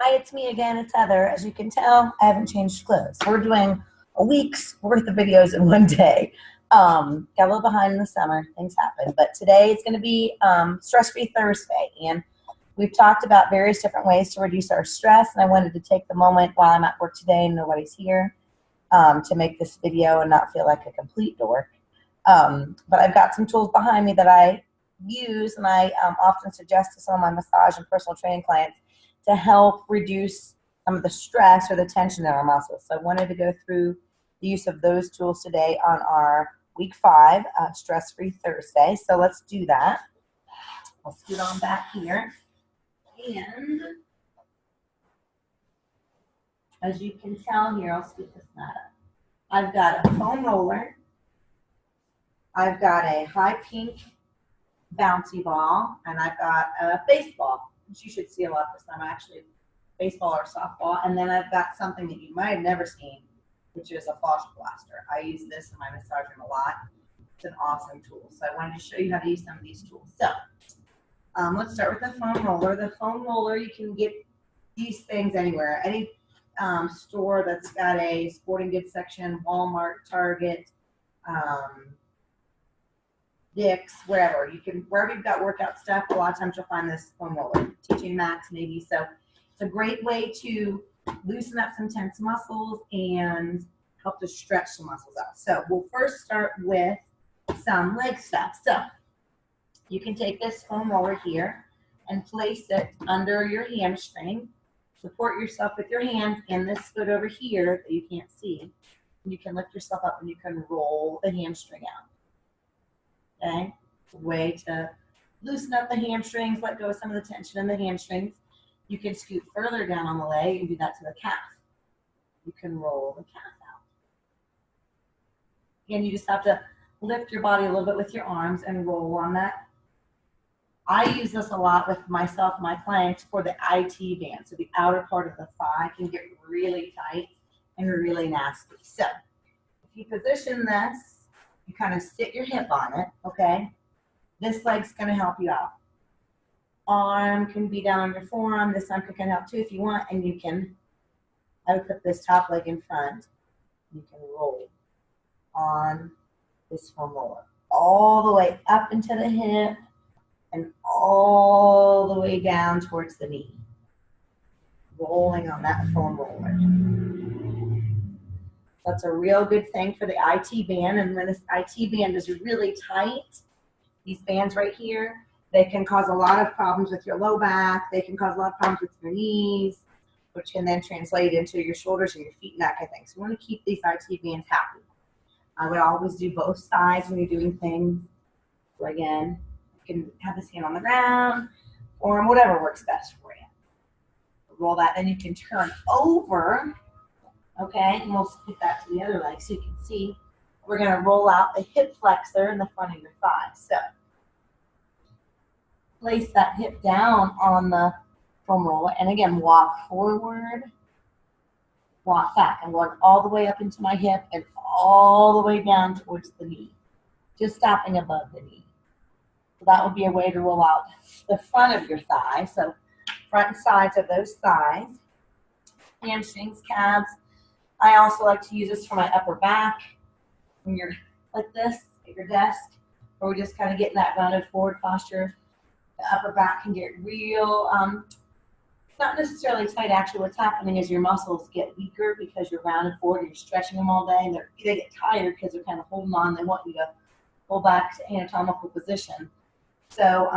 Hi, it's me again. It's Heather. As you can tell, I haven't changed clothes. We're doing a week's worth of videos in one day. Got a little behind in the summer. Things happen. But today it's going to be Stress-Free Thursday. And we've talked about various different ways to reduce our stress. And I wanted to take the moment while I'm at work today and nobody's here to make this video and not feel like a complete dork. But I've got some tools behind me that I use and I often suggest to some of my massage and personal training clients to help reduce some of the stress or the tension in our muscles. So I wanted to go through the use of those tools today on our week 5 Stress-Free Thursday. So let's do that. I'll scoot on back here. And as you can tell here, I'll scoot this mat up. I've got a foam roller. I've got a high pink bouncy ball, and I've got a baseball, which you should see a lot this time, actually, baseball or softball. And then I've got something that you might have never seen, which is a fascia blaster. I use this in my massage room a lot. It's an awesome tool. So I wanted to show you how to use some of these tools. So let's start with the foam roller. The foam roller, you can get these things anywhere. Any store that's got a sporting goods section, Walmart, Target, Dick's, wherever. You can, wherever you've got workout stuff, a lot of times you'll find this foam roller. TJ Maxx maybe. So it's a great way to loosen up some tense muscles and help to stretch the muscles out. So we'll first start with some leg stuff. So you can take this foam roller here and place it under your hamstring. Support yourself with your hands and this foot over here that you can't see. And you can lift yourself up and you can roll the hamstring out. Okay, way to loosen up the hamstrings, let go of some of the tension in the hamstrings. You can scoot further down on the leg and do that to the calf. You can roll the calf out. Again, you just have to lift your body a little bit with your arms and roll on that. I use this a lot with myself and my clients for the IT band. So the outer part of the thigh can get really tight and really nasty. So if you position this, you kind of sit your hip on it, okay? This leg's gonna help you out. Arm can be down on your forearm. This arm can help too if you want, and you can, I would put this top leg in front. You can roll on this foam roller all the way up into the hip and all the way down towards the knee. Rolling on that foam roller. That's a real good thing for the IT band. And when this IT band is really tight, these bands right here, they can cause a lot of problems with your low back. They can cause a lot of problems with your knees, which can then translate into your shoulders and your feet and that kind of thing. So we want to keep these IT bands happy. I would always do both sides when you're doing things. So again, you can have this hand on the ground or whatever works best for you. Roll that, then you can turn over. Okay, and we'll stick that to the other leg so you can see. We're going to roll out the hip flexor in the front of your thigh. So place that hip down on the foam roller, and again, walk forward, walk back. I'm going all the way up into my hip and all the way down towards the knee, just stopping above the knee. So that would be a way to roll out the front of your thigh. So front and sides of those thighs, hamstrings, calves. I also like to use this for my upper back. When you're like this at your desk, or we're just kind of getting that rounded forward posture, the upper back can get real, not necessarily tight. Actually, what's happening is your muscles get weaker because you're rounded forward and you're stretching them all day, and they get tired because they're kind of holding on. They want you to pull back to anatomical position. So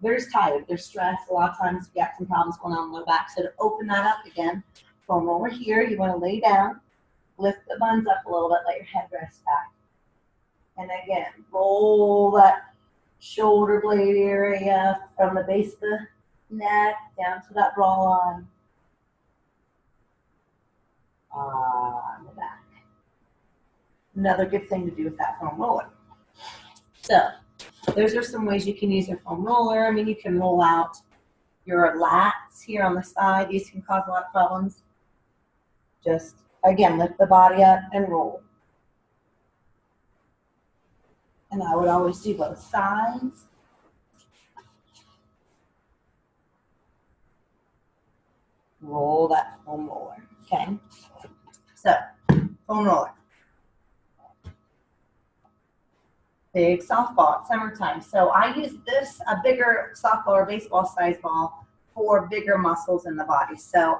they're just tired, they're stressed. A lot of times you got some problems going on in the low back. So to open that up again, foam roller here, you want to lay down, lift the buns up a little bit, let your head rest back. And again, roll that shoulder blade area from the base of the neck down to that raw line. On the back. Another good thing to do with that foam roller. So those are some ways you can use your foam roller. I mean, you can roll out your lats here on the side. These can cause a lot of problems. Just, again, lift the body up and roll. And I would always do both sides. roll that foam roller, okay? So, foam roller. Big softball, it's summertime. So I use this, a bigger softball or baseball size ball for bigger muscles in the body. So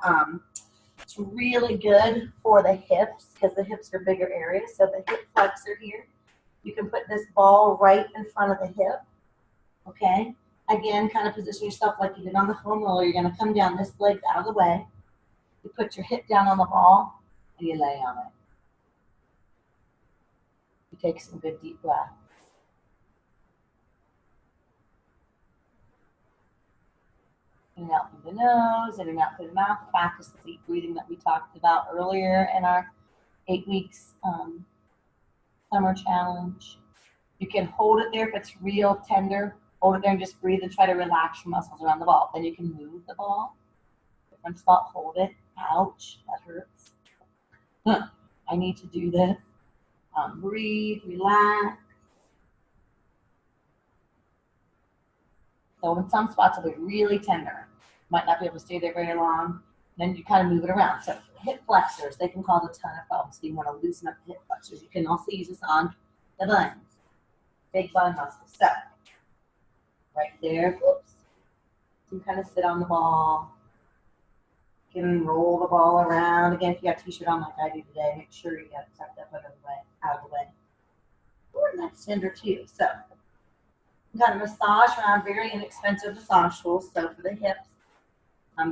it's really good for the hips because the hips are bigger areas. So the hip flexor here, you can put this ball right in front of the hip, okay? Again, kind of position yourself like you did on the foam roller. You're gonna come down, this leg's out of the way. You put your hip down on the ball and you lay on it. You take some good deep breaths. In and out through the nose, in and out through the mouth. Practice the deep breathing that we talked about earlier in our 8 weeks summer challenge. You can hold it there if it's real tender. Hold it there and just breathe and try to relax your muscles around the ball. Then you can move the ball. Different spot, hold it. Ouch, that hurts. I need to do this. Breathe, relax. So in some spots it'll be really tender. Might not be able to stay there very long. Then you kind of move it around. So hip flexors, they can cause a ton of problems. So you want to loosen up the hip flexors. You can also use this on the buns, big bun muscles. So right there, whoops. You can kind of sit on the ball. You can roll the ball around. Again, if you got a t-shirt on like I do today, make sure you got it tucked up out of the way. Ooh, and that's tender too. So you got a massage around, very inexpensive massage tools. So for the hips,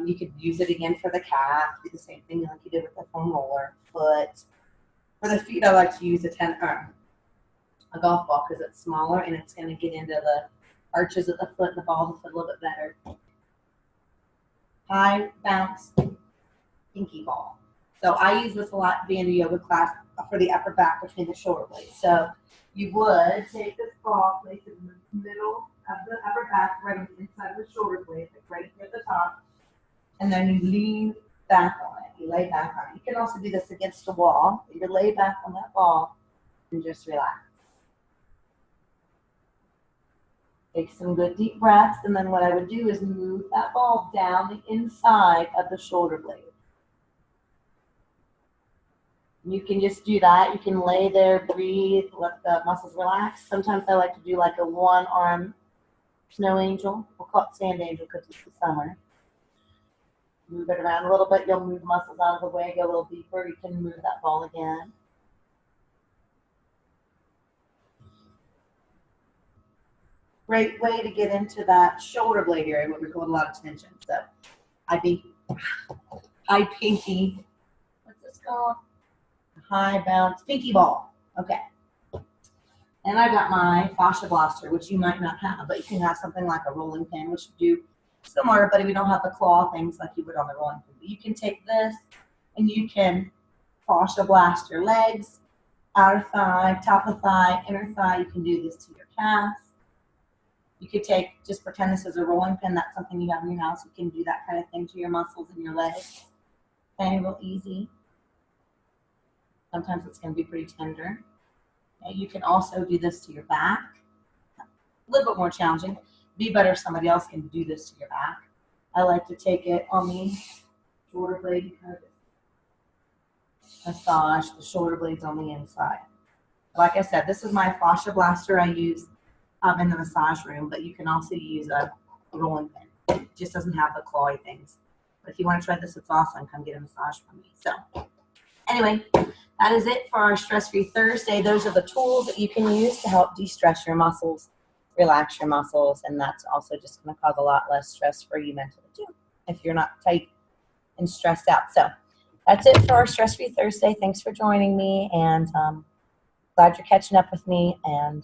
you could use it again for the calf. Do the same thing like you did with the foam roller. Foot. For the feet, I like to use a golf ball because it's smaller and it's going to get into the arches of the foot and the ball of the foot a little bit better. High bounce pinky ball. So I use this a lot being in a yoga class for the upper back between the shoulder blades. So you would take this ball, place it in the middle of the upper back, right on the inside of the shoulder blade, right here at the top, and then you lean back on it. You lay back on it. You can also do this against the wall. You lay back on that ball and just relax. Take some good deep breaths, and then what I would do is move that ball down the inside of the shoulder blade. You can just do that. You can lay there, breathe, let the muscles relax. Sometimes I like to do like a one-arm snow angel. We'll call it sand angel because it's the summer. Move it around a little bit. You'll move muscles out of the way, go a little deeper. You can move that ball again. Great way to get into that shoulder blade area where we hold a lot of tension. So high pinky. What's this called? High bounce pinky ball. Okay. And I've got my fascia blaster, which you might not have, but you can have something like a rolling pin, which would do similar, but we don't have the claw things like you would on the rolling pin. But you can take this and you can fascia blast your legs, outer thigh, top of thigh, inner thigh. You can do this to your calf. You could just pretend this is a rolling pin. That's something you have in your house. You can do that kind of thing to your muscles and your legs. Okay, real easy. Sometimes it's going to be pretty tender. Okay, you can also do this to your back. A little bit more challenging. Be better if somebody else can do this to your back. I like to take it on the shoulder blade and kind of massage the shoulder blades on the inside. Like I said, this is my fascia blaster I use in the massage room, but you can also use a rolling pin. It just doesn't have the clawy things. But if you want to try this, it's awesome. Come get a massage from me. So anyway, that is it for our Stress-Free Thursday. Those are the tools that you can use to help de-stress your muscles, relax your muscles, and that's also just going to cause a lot less stress for you mentally too if you're not tight and stressed out. So that's it for our Stress-Free Thursday. Thanks for joining me, and glad you're catching up with me, and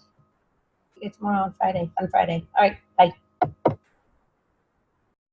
see you tomorrow on Friday. Fun Friday. All right.